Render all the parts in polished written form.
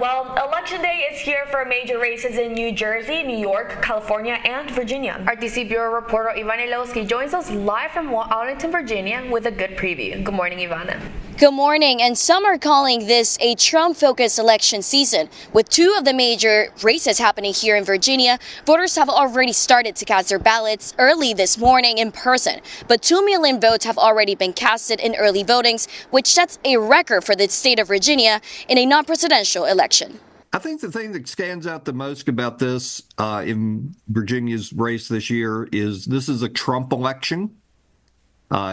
Well, Election Day is here for major races in New Jersey, New York, California, and Virginia. RTC Bureau reporter Ivana Lewski joins us live from Arlington, Virginia with a good preview. Good morning, Ivana. Good morning, and some are calling this a Trump-focused election season. With two of the major races happening here in Virginia, voters have already started to cast their ballots early this morning in person. But 2 million votes have already been casted in early votings, which sets a record for the state of Virginia in a non-presidential election. I think the thing that stands out the most about this in Virginia's race this year is this is a Trump election.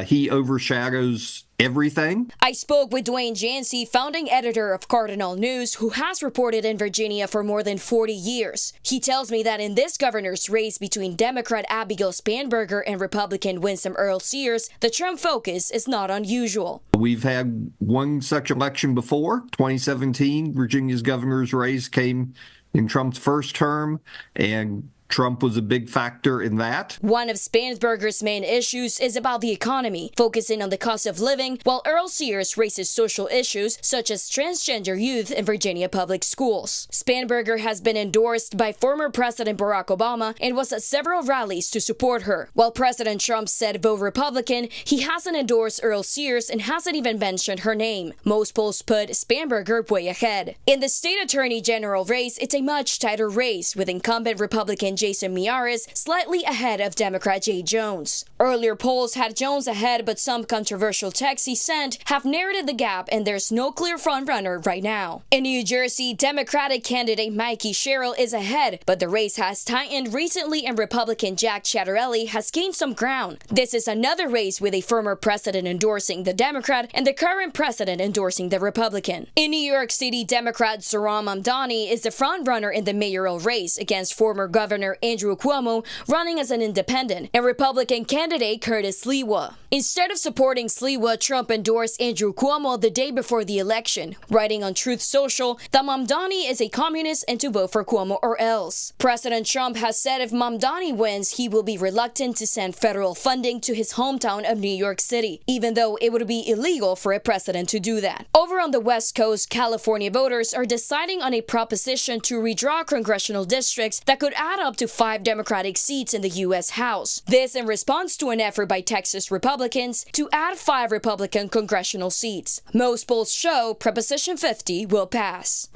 He overshadows everything. I spoke with Dwayne Jancy, founding editor of Cardinal News, who has reported in Virginia for more than 40 years. He tells me that in this governor's race between Democrat Abigail Spanberger and Republican Winsome Earl Sears, the Trump focus is not unusual. We've had one such election before. 2017, Virginia's governor's race came in Trump's first term, and Trump was a big factor in that. One of Spanberger's main issues is about the economy, focusing on the cost of living, while Earl Sears raises social issues such as transgender youth in Virginia public schools. Spanberger has been endorsed by former President Barack Obama and was at several rallies to support her. While President Trump said vote Republican, he hasn't endorsed Earl Sears and hasn't even mentioned her name. Most polls put Spanberger way ahead. In the state attorney general race, it's a much tighter race, with incumbent Republican Jason Miyares slightly ahead of Democrat Jay Jones. Earlier polls had Jones ahead, but some controversial texts he sent have narrowed the gap, and there's no clear frontrunner right now. In New Jersey, Democratic candidate Mikey Sherrill is ahead, but the race has tightened recently, and Republican Jack Ciattarelli has gained some ground. This is another race with a former president endorsing the Democrat and the current president endorsing the Republican. In New York City, Democrat Zohran Mamdani is the frontrunner in the mayoral race against former Governor Andrew Cuomo running as an independent, and Republican candidate Curtis Sliwa. Instead of supporting Sliwa, Trump endorsed Andrew Cuomo the day before the election, writing on Truth Social that Mamdani is a communist and to vote for Cuomo or else. President Trump has said if Mamdani wins, he will be reluctant to send federal funding to his hometown of New York City, even though it would be illegal for a president to do that. Over on the West Coast, California voters are deciding on a proposition to redraw congressional districts that could add up to 5 Democratic seats in the U.S. House. This in response to an effort by Texas Republicans to add 5 Republican congressional seats. Most polls show Proposition 50 will pass.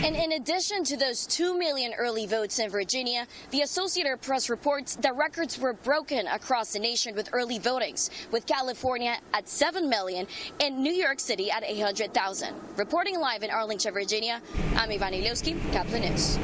And in addition to those 2 million early votes in Virginia, the Associated Press reports that records were broken across the nation with early votings, with California at 7 million and New York City at 800,000. Reporting live in Arlington, Virginia, I'm Ivana Lewski, Caplin News.